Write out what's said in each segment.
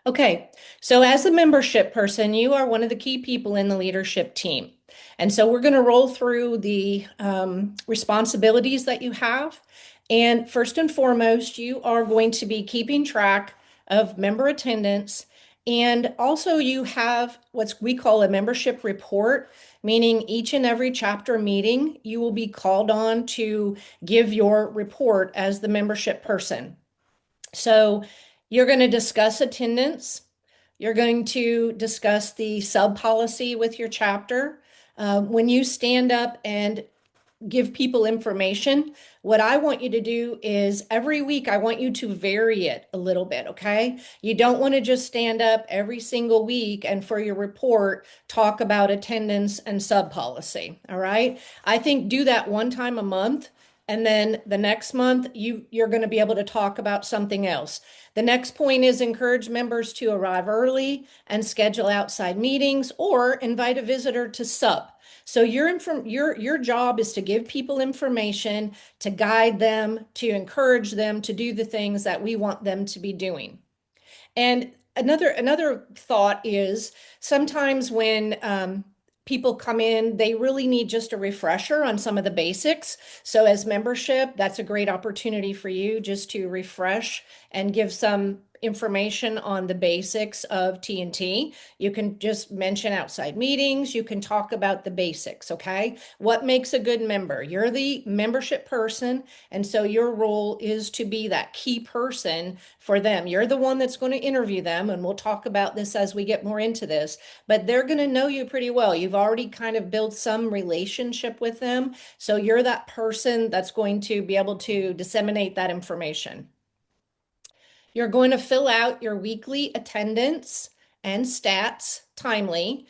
Okay, so as a membership person, you are one of the key people in the leadership team. And so we're going to roll through the responsibilities that you have. And first and foremost, you are going to be keeping track of member attendance. And also, you have what we call a membership report, meaning each and every chapter meeting, you will be called on to give your report as the membership person. So you're going to discuss attendance. You're going to discuss the sub policy with your chapter. When you stand up and give people information, what I want you to do is every week, I want you to vary it a little bit, okay? You don't want to just stand up every single week and for your report, talk about attendance and sub policy, all right? I think do that one time a month. And then the next month, you're going to be able to talk about something else. The next point is encourage members to arrive early and schedule outside meetings or invite a visitor to sub. So your job is to give people information, to guide them, to encourage them to do the things that we want them to be doing. And another thought is sometimes when people come in, they really need just a refresher on some of the basics. So as membership, that's a great opportunity for you just to refresh and give some information on the basics of TNT. You can just mention outside meetings. You can talk about the basics, okay? What makes a good member? You're the membership person, and so your role is to be that key person for them. You're the one that's going to interview them, and we'll talk about this as we get more into this, but they're going to know you pretty well. You've already kind of built some relationship with them. So you're that person that's going to be able to disseminate that information. You're going to fill out your weekly attendance and stats timely.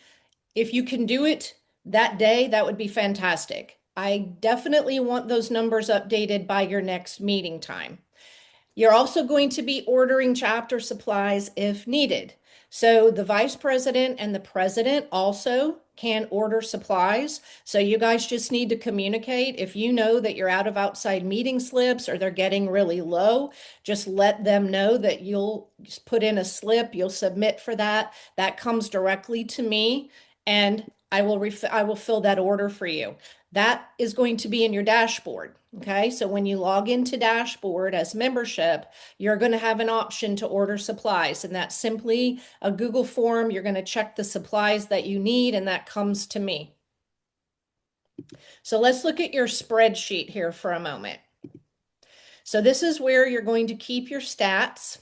If you can do it that day, that would be fantastic. I definitely want those numbers updated by your next meeting time. You're also going to be ordering chapter supplies if needed. So the vice president and the president also can order supplies. So you guys just need to communicate. If you know that you're out of outside meeting slips or they're getting really low, just let them know that you'll put in a slip, you'll submit for that. That comes directly to me and I will fill that order for you. That is going to be in your dashboard. Okay, so when you log into dashboard as membership, you're going to have an option to order supplies, and that's simply a Google form. You're going to check the supplies that you need, and that comes to me. So let's look at your spreadsheet here for a moment. So this is where you're going to keep your stats.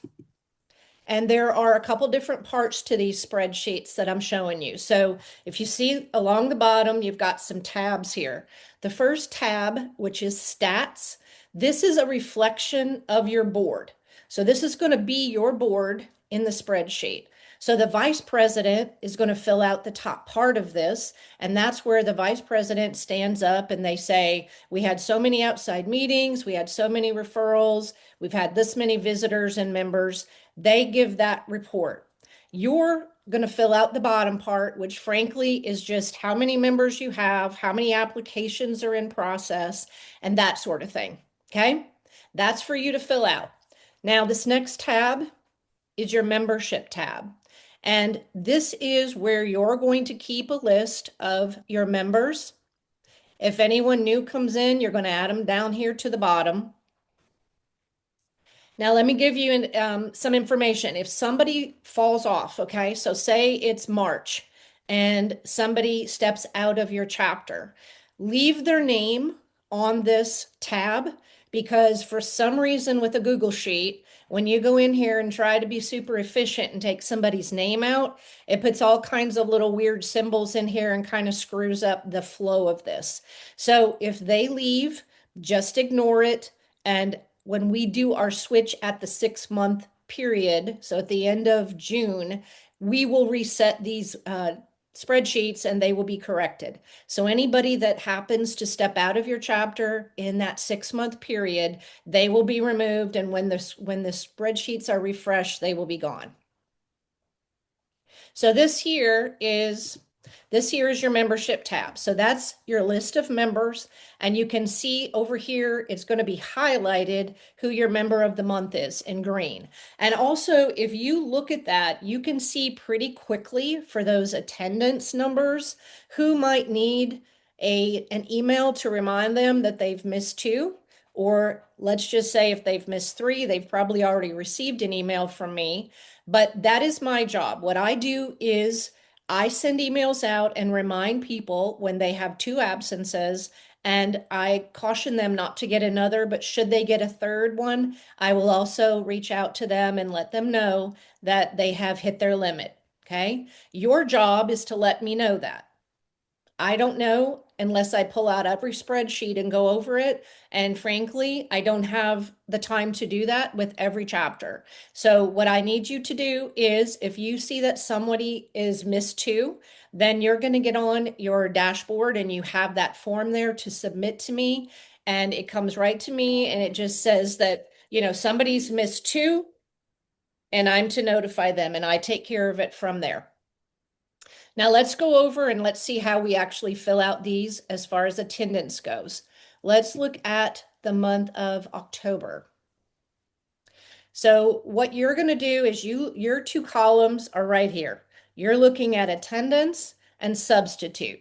And there are a couple different parts to these spreadsheets that I'm showing you. So if you see along the bottom, you've got some tabs here. The first tab, which is stats, this is a reflection of your board. So this is going to be your board in the spreadsheet. So the vice president is going to fill out the top part of this, and that's where the vice president stands up and they say, we had so many outside meetings, we had so many referrals, we've had this many visitors and members. They give that report. You're going to fill out the bottom part, which frankly is just how many members you have, how many applications are in process, and that sort of thing. Okay? That's for you to fill out. Now, this next tab is your membership tab. And this is where you're going to keep a list of your members. If anyone new comes in, you're going to add them down here to the bottom. Now, let me give you some information. If somebody falls off, okay, so say it's March and somebody steps out of your chapter, leave their name on this tab because for some reason with a Google Sheet, when you go in here and try to be super efficient and take somebody's name out, it puts all kinds of little weird symbols in here and kind of screws up the flow of this. So if they leave, just ignore it. And when we do our switch at the 6 month period, so at the end of June, we will reset these spreadsheets and they will be corrected. So anybody that happens to step out of your chapter in that 6 month period, they will be removed. And when the spreadsheets are refreshed, they will be gone. So this here is This here is your membership tab. So that's your list of members. And you can see over here, it's going to be highlighted who your member of the month is in green. And also, if you look at that, you can see pretty quickly for those attendance numbers who might need an email to remind them that they've missed two. Or let's just say if they've missed three, they've probably already received an email from me. But that is my job. What I do is I send emails out and remind people when they have two absences, and I caution them not to get another, but should they get a third one, I will also reach out to them and let them know that they have hit their limit. Okay. Your job is to let me know that. I don't know unless I pull out every spreadsheet and go over it. And frankly, I don't have the time to do that with every chapter. So what I need you to do is if you see that somebody is missed two, then you're going to get on your dashboard and you have that form there to submit to me. And it comes right to me and it just says that, somebody's missed two and I'm to notify them and I take care of it from there. Now let's go over and let's see how we actually fill out these as far as attendance goes. Let's look at the month of October. So what you're going to do is your two columns are right here. You're looking at attendance and substitute.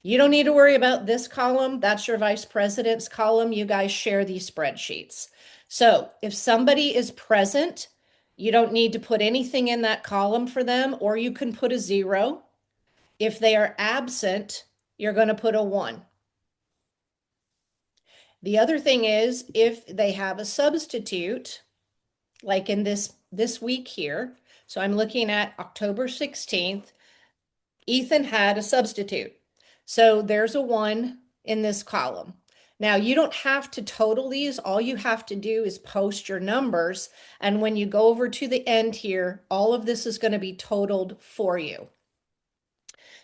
You don't need to worry about this column. That's your vice president's column. You guys share these spreadsheets. So if somebody is present, you don't need to put anything in that column for them, or you can put a 0. If they are absent, you're going to put a 1. The other thing is if they have a substitute, like in this week here, so I'm looking at October 16th, Ethan had a substitute. So there's a 1 in this column. Now you don't have to total these. All you have to do is post your numbers. And when you go over to the end here, all of this is going to be totaled for you.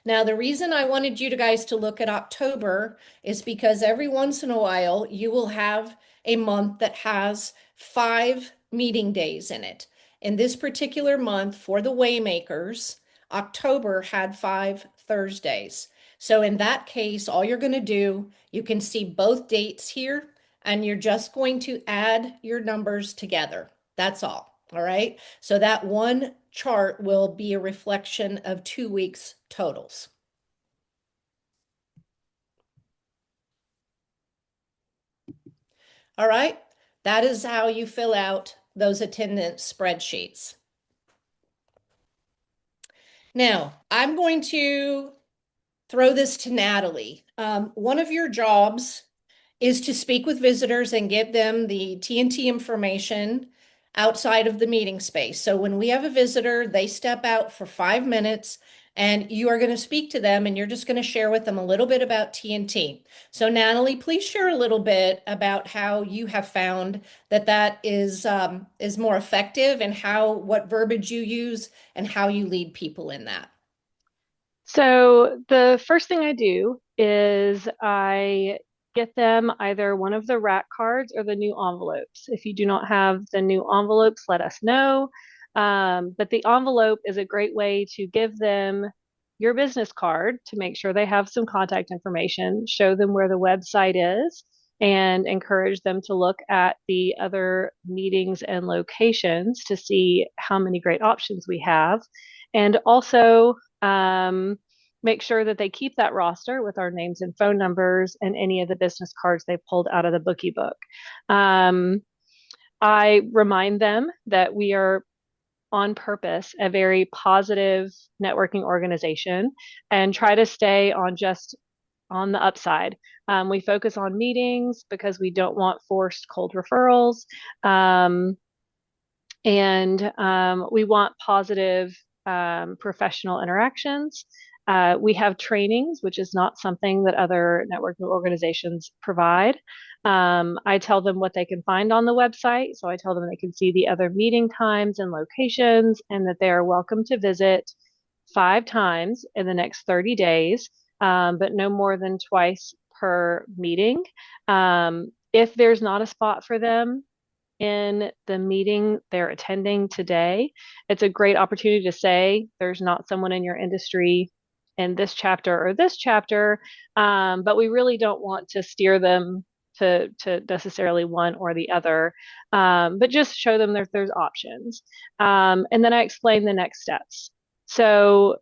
Now, the reason I wanted you guys to look at October is because every once in a while you will have a month that has 5 meeting days in it. In this particular month for the Waymakers, October had 5 Thursdays. So in that case, all you're going to do, you can see both dates here, and you're just going to add your numbers together. That's all. All right. So that one chart will be a reflection of 2 weeks totals. All right. That is how you fill out those attendance spreadsheets. Now, I'm going to throw this to Natalie. One of your jobs is to speak with visitors and give them the TNT information outside of the meeting space. So when we have a visitor, they step out for 5 minutes and you are going to speak to them and you're just going to share with them a little bit about TNT. So Natalie, please share a little bit about how you have found that is more effective and what verbiage you use and how you lead people in that. So the first thing I do is I get them either one of the rack cards or the new envelopes. If you do not have the new envelopes, let us know. But the envelope is a great way to give them your business card to make sure they have some contact information, show them where the website is, and encourage them to look at the other meetings and locations to see how many great options we have. And also, make sure that they keep that roster with our names and phone numbers and any of the business cards they pulled out of the bookie book. I remind them that we are on purpose a very positive networking organization and try to stay on the upside. We focus on meetings because we don't want forced cold referrals. And we want positive professional interactions. We have trainings, which is not something that other networking organizations provide. I tell them what they can find on the website. So I tell them they can see the other meeting times and locations, and that they are welcome to visit 5 times in the next 30 days, but no more than twice per meeting. If there's not a spot for them in the meeting they're attending today, it's a great opportunity to say there's not someone in your industry in this chapter or this chapter, but we really don't want to steer them to necessarily one or the other, but just show them there's options. And then I explain the next steps. So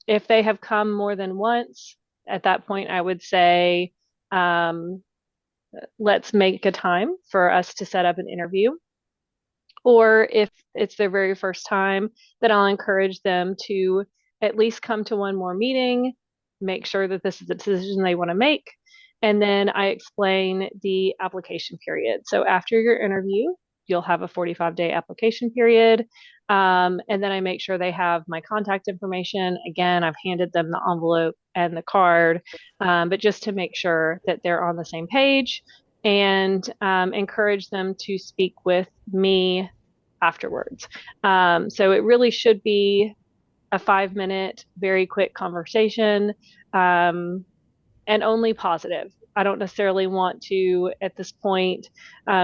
if they have come more than once, at that point, I would say, um, let's make a time for us to set up an interview. Or if it's their very first time, then I'll encourage them to at least come to one more meeting, make sure that this is a decision they want to make. And then I explain the application period. So after your interview, you'll have a 45-day application period. And then I make sure they have my contact information. Again, I've handed them the envelope and the card, but just to make sure that they're on the same page and encourage them to speak with me afterwards. So it really should be a 5 minute, very quick conversation, and only positive. I don't necessarily want to, at this point,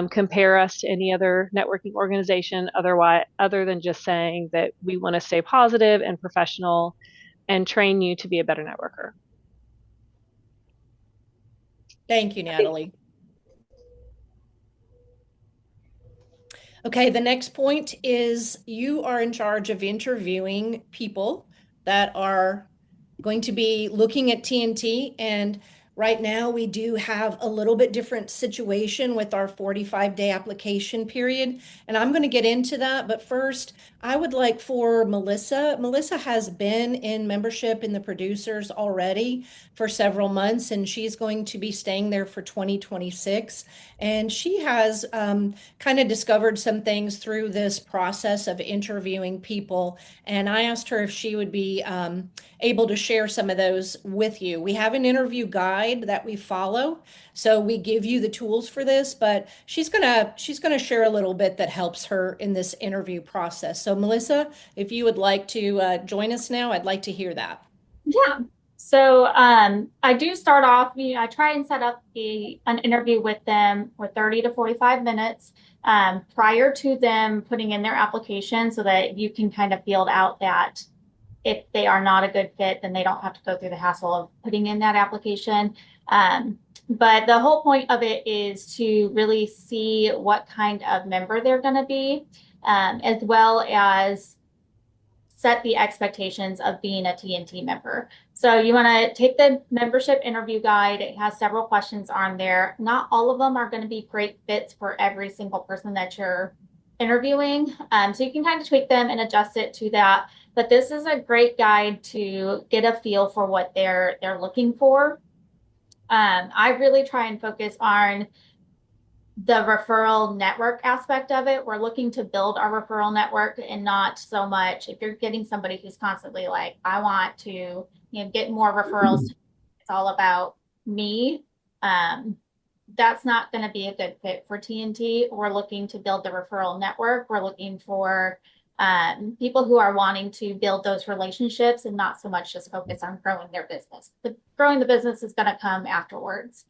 compare us to any other networking organization other than just saying that we want to stay positive and professional and train you to be a better networker. Thank you, Natalie. Okay, the next point is you are in charge of interviewing people that are going to be looking at TNT. And right now, we do have a little bit different situation with our 45-day application period. And I'm going to get into that. But first, I would like for Melissa. Melissa has been in membership in the producers already for several months, and she's going to be staying there for 2026. And she has kind of discovered some things through this process of interviewing people. And I asked her if she would be able to share some of those with you. We have an interview guide that we follow, so we give you the tools for this, but she's gonna share a little bit that helps her in this interview process. So Melissa, if you would like to join us now, I'd like to hear that. Yeah. So I do start off, I try and set up an interview with them for 30 to 45 minutes prior to them putting in their application so that you can kind of field out that if they are not a good fit, then they don't have to go through the hassle of putting in that application. But the whole point of it is to really see what kind of member they're going to be, as well as set the expectations of being a TNT member. So you want to take the membership interview guide. It has several questions on there. Not all of them are going to be great fits for every single person that you're interviewing. So you can kind of tweak them and adjust it to that. But this is a great guide to get a feel for what they're looking for. I really try and focus on the referral network aspect of it. We're looking to build our referral network and not so much if you're getting somebody who's constantly like, I want to, get more referrals. It's all about me. That's not going to be a good fit for TNT. We're looking to build the referral network. We're looking for people who are wanting to build those relationships and not so much just focus on growing their business. But growing the business is going to come afterwards.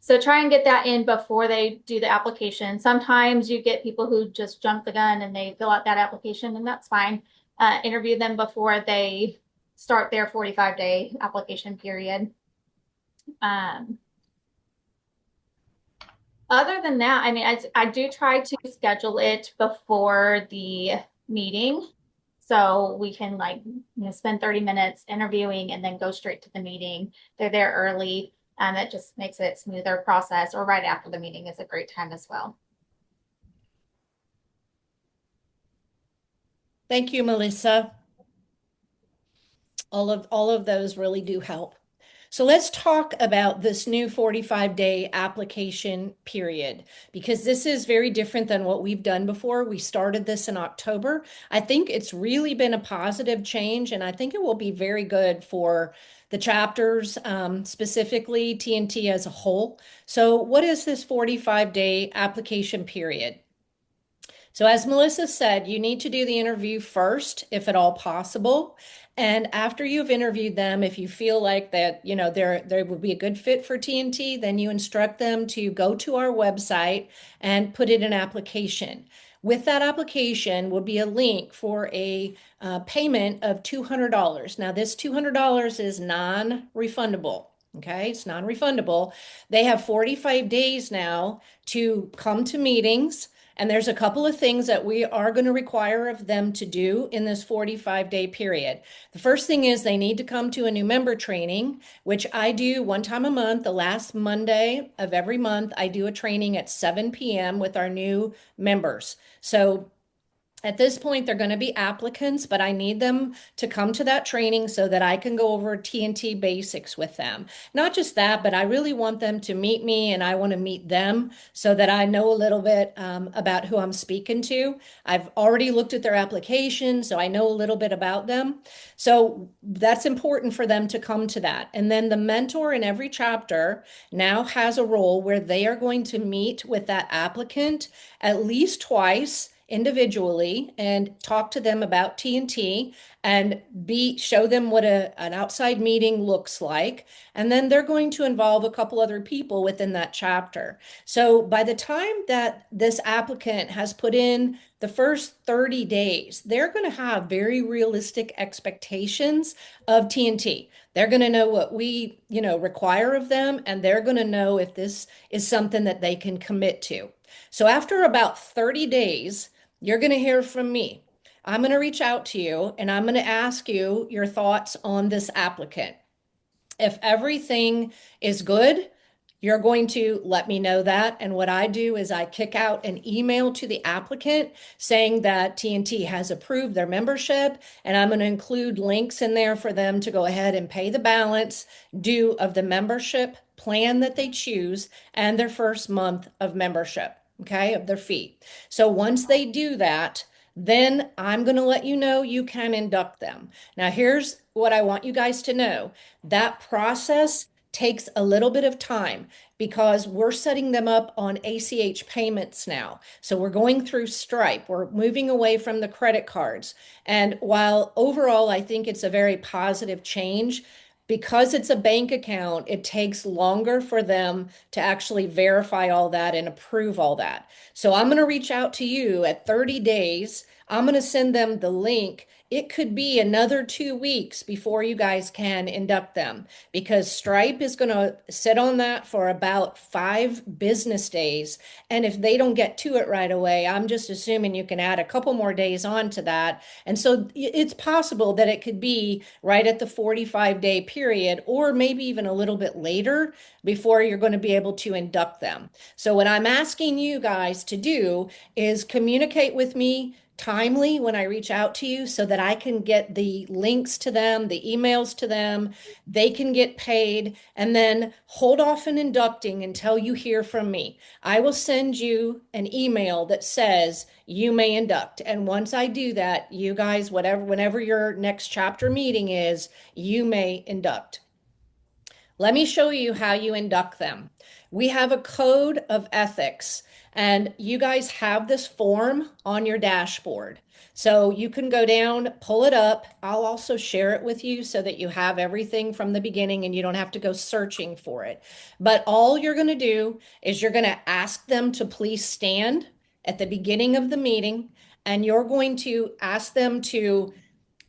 So try and get that in before they do the application. Sometimes you get people who just jump the gun and they fill out that application, and that's fine. Interview them before they start their 45-day application period. Other than that, I do try to schedule it before the meeting. So we can spend 30 minutes interviewing and then go straight to the meeting. They're there early. It just makes it a smoother process, or right after the meeting is a great time as well. Thank you, Melissa. All of those really do help. So let's talk about this new 45-day application period, because this is very different than what we've done before. We started this in October. I think it's really been a positive change, and I think it will be very good for the chapters, specifically TNT as a whole. So what is this 45-day application period? So as Melissa said, you need to do the interview first, if at all possible. And after you've interviewed them, if you feel like that, they would be a good fit for TNT, then you instruct them to go to our website and put in an application. With that application will be a link for a payment of $200. Now, this $200 is non-refundable. Okay, it's non-refundable. They have 45 days now to come to meetings. And there's a couple of things that we are going to require of them to do in this 45-day period. The first thing is they need to come to a new member training, which I do one time a month. The last Monday of every month, I do a training at 7 p.m. with our new members. So at this point, they're going to be applicants, but I need them to come to that training so that I can go over TNT basics with them. Not just that, but I really want them to meet me and I want to meet them so that I know a little bit about who I'm speaking to. I've already looked at their application, so I know a little bit about them. So that's important for them to come to that. And then the mentor in every chapter now has a role where they are going to meet with that applicant at least twice individually and talk to them about TNT and show them what an outside meeting looks like. And then they're going to involve a couple other people within that chapter. So by the time that this applicant has put in the first 30 days, they're going to have very realistic expectations of TNT. They're going to know what we, require of them, and they're going to know if this is something that they can commit to. So after about 30 days, you're going to hear from me. I'm going to reach out to you and I'm going to ask you your thoughts on this applicant. If everything is good, you're going to let me know that. And what I do is I kick out an email to the applicant saying that TNT has approved their membership, and I'm going to include links in there for them to go ahead and pay the balance due of the membership plan that they choose and their first month of membership, okay, of their fee. So once they do that, then I'm going to let you know you can induct them. Now, here's what I want you guys to know. That process takes a little bit of time because we're setting them up on ACH payments now. So we're going through Stripe. We're moving away from the credit cards. And while overall, I think it's a very positive change, because it's a bank account, it takes longer for them to actually verify all that and approve all that. So I'm going to reach out to you at 30 days. I'm going to send them the link. It could be another 2 weeks before you guys can induct them because Stripe is going to sit on that for about 5 business days. And if they don't get to it right away, I'm just assuming you can add a couple more days onto that. And so it's possible that it could be right at the 45-day period or maybe even a little bit later before you're going to be able to induct them. So what I'm asking you guys to do is communicate with me timely when I reach out to you so that I can get the links to them, the emails to them, they can get paid, and then hold off on inducting until you hear from me. I will send you an email that says you may induct. And once I do that, you guys, whenever your next chapter meeting is, you may induct. Let me show you how you induct them. We have a code of ethics. And you guys have this form on your dashboard. So you can go down, pull it up. I'll also share it with you so that you have everything from the beginning and you don't have to go searching for it. But all you're going to do is you're going to ask them to please stand at the beginning of the meeting, and you're going to ask them to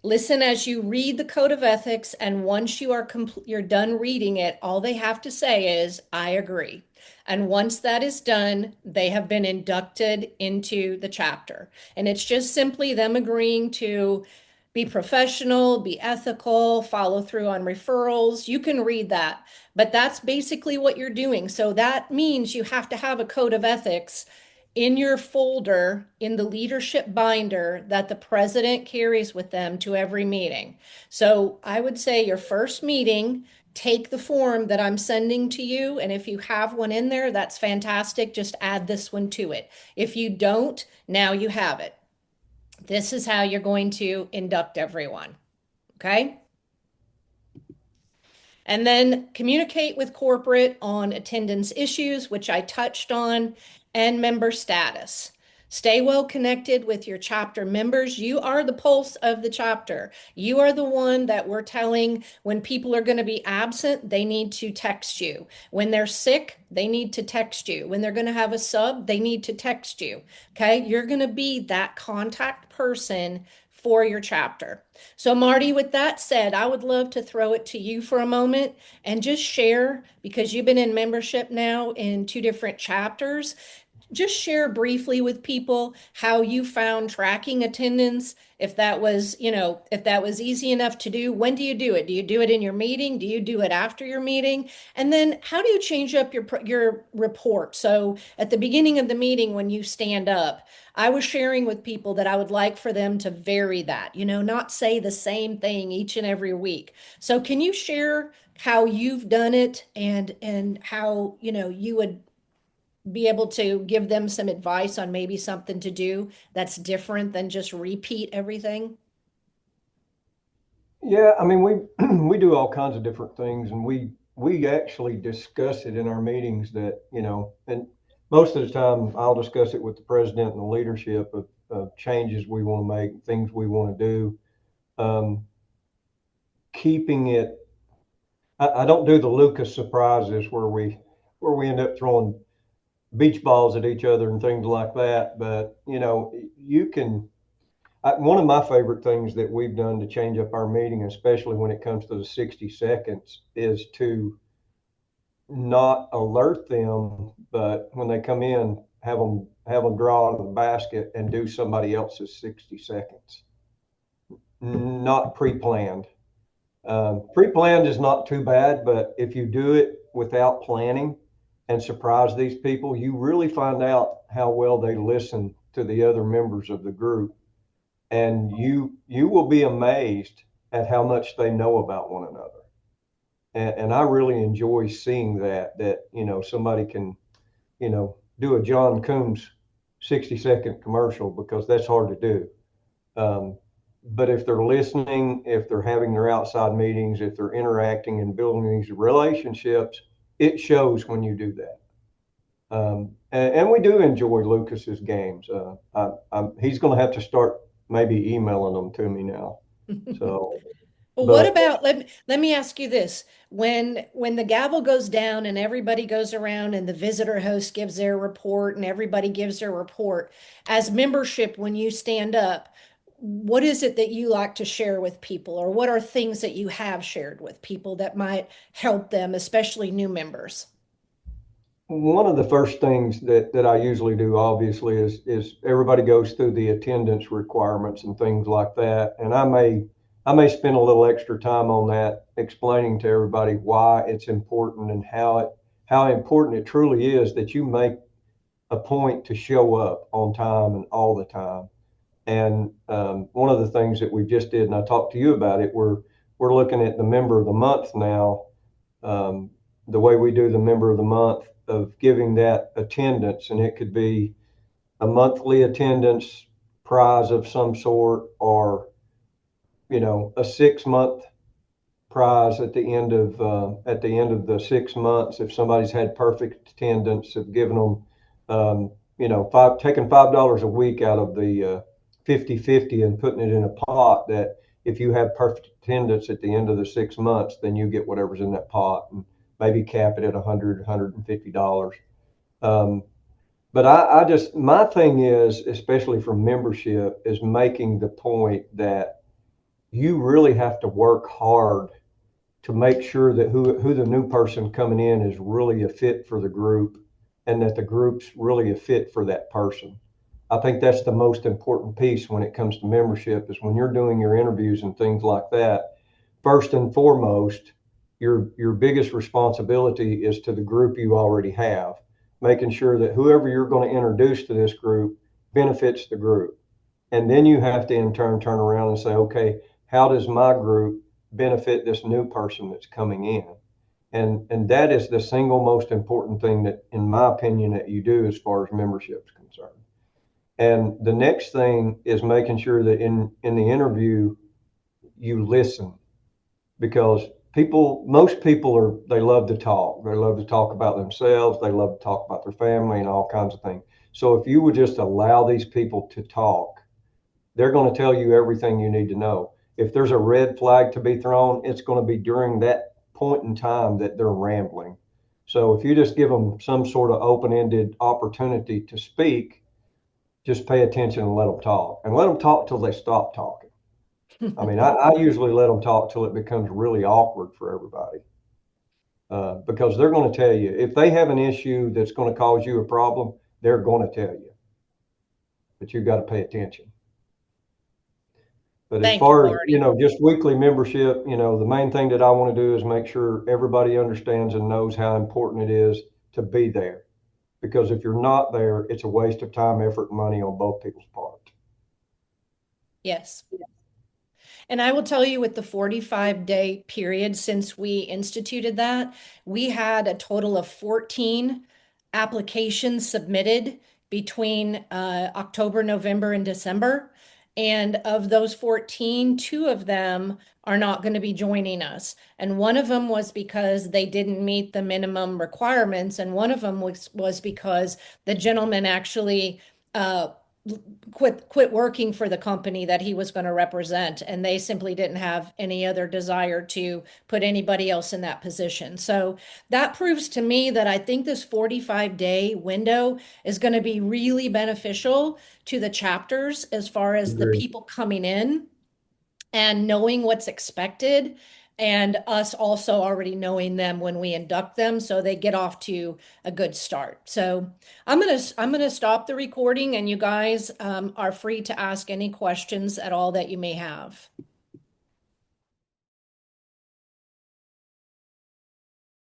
listen as you read the code of ethics. And once you're done reading it, all they have to say is, I agree. And once that is done, they have been inducted into the chapter. And it's just simply them agreeing to be professional, be ethical, follow through on referrals. You can read that, but that's basically what you're doing. So that means you have to have a code of ethics in your folder in the leadership binder that the president carries with them to every meeting. So I would say your first meeting, take the form that I'm sending to you. And if you have one in there, that's fantastic. Just add this one to it. If you don't, now you have it. This is how you're going to induct everyone. Okay? And then communicate with corporate on attendance issues, which I touched on, and member status. Stay well connected with your chapter members. You are the pulse of the chapter. You are the one that we're telling when people are going to be absent, they need to text you. When they're sick, they need to text you. When they're going to have a sub, they need to text you. Okay. You're going to be that contact person for your chapter. So, Marty, with that said, I would love to throw it to you for a moment and just share, because you've been in membership now in 2 different chapters. Just share briefly with people how you found tracking attendance, if that was, if that was easy enough to do. When do you do it? Do you do it in your meeting? Do you do it after your meeting? And then how do you change up your report? So at the beginning of the meeting, when you stand up, I was sharing with people that I would like for them to vary that, not say the same thing each and every week. So can you share how you've done it and how, you would be able to give them some advice on maybe something to do that's different than just repeat everything? Yeah, I mean, we we do all kinds of different things, and we actually discuss it in our meetings that, and most of the time I'll discuss it with the president and the leadership of changes we want to make, things we want to do. Um, Keeping it, I don't do the Lucas surprises where we end up throwing beach balls at each other and things like that. But you can. One of my favorite things that we've done to change up our meeting, especially when it comes to the 60 seconds, is to not alert them, but when they come in, have them draw out of the basket and do somebody else's 60 seconds, not pre-planned. Pre-planned is not too bad, but if you do it without planning and surprise these people, you really find out how well they listen to the other members of the group, and you will be amazed at how much they know about one another. And I really enjoy seeing that somebody can do a John Coombs 60-second commercial, because that's hard to do. But if they're listening, if they're having their outside meetings, if they're interacting and building these relationships, it shows when you do that. And we do enjoy Lucas's games. He's going to have to start maybe emailing them to me now. So, Well, what but about, let me ask you this. When the gavel goes down and everybody goes around and the visitor host gives their report and everybody gives their report, as membership, when you stand up, what is it that you like to share with people, or what are things that you have shared with people that might help them, especially new members? one of the first things that I usually do, obviously, is everybody goes through the attendance requirements and things like that, and I may spend a little extra time on that, explaining to everybody why it's important and how important it truly is that you make a point to show up on time and all the time. And one of the things that we just did, and I talked to you about it, we're looking at the member of the month now. The way we do the member of the month, of giving that attendance, and it could be a monthly attendance prize of some sort, or a 6 month prize at the end of the 6 months. If somebody's had perfect attendance, have given them taking $5 a week out of the 50/50 and putting it in a pot, that if you have perfect attendance at the end of the 6 months, then you get whatever's in that pot, and maybe cap it at $150. But I just, my thing is, especially for membership, is making the point that you really have to work hard to make sure that who the new person coming in is really a fit for the group, and that the group's really a fit for that person. I think that's the most important piece when it comes to membership, is when you're doing your interviews and things like that. First and foremost, your biggest responsibility is to the group you already have, making sure that whoever you're going to introduce to this group benefits the group. And then you have to in turn turn around and say, okay, how does my group benefit this new person that's coming in? And that is the single most important thing that, in my opinion, that you do as far as membership is concerned. And the next thing is making sure that in the interview you listen, because most people they love to talk. They love to talk about themselves. They love to talk about their family and all kinds of things. So if you would just allow these people to talk, they're going to tell you everything you need to know. If there's a red flag to be thrown, it's going to be during that point in time that they're rambling. So if you just give them some sort of open-ended opportunity to speak, just pay attention and let them talk. And let them talk till they stop talking. I mean, I usually let them talk till it becomes really awkward for everybody. Because they're going to tell you, if they have an issue that's going to cause you a problem, they're going to tell you. But you've got to pay attention. But as Thank you, far as, Marty. just weekly membership, the main thing that I want to do is make sure everybody understands and knows how important it is to be there. Because if you're not there, it's a waste of time, effort, and money on both people's part. Yes. And I will tell you, with the 45-day period since we instituted that, we had a total of 14 applications submitted between October, November, and December. And of those 14, 2 of them are not going to be joining us. And one of them was because they didn't meet the minimum requirements. And one of them was because the gentleman actually quit working for the company that he was going to represent, and they simply didn't have any other desire to put anybody else in that position. So that proves to me that I think this 45-day window is going to be really beneficial to the chapters as far as the people coming in and knowing what's expected, and us also already knowing them when we induct them, so they get off to a good start. So I'm gonna stop the recording, and you guys are free to ask any questions at all that you may have.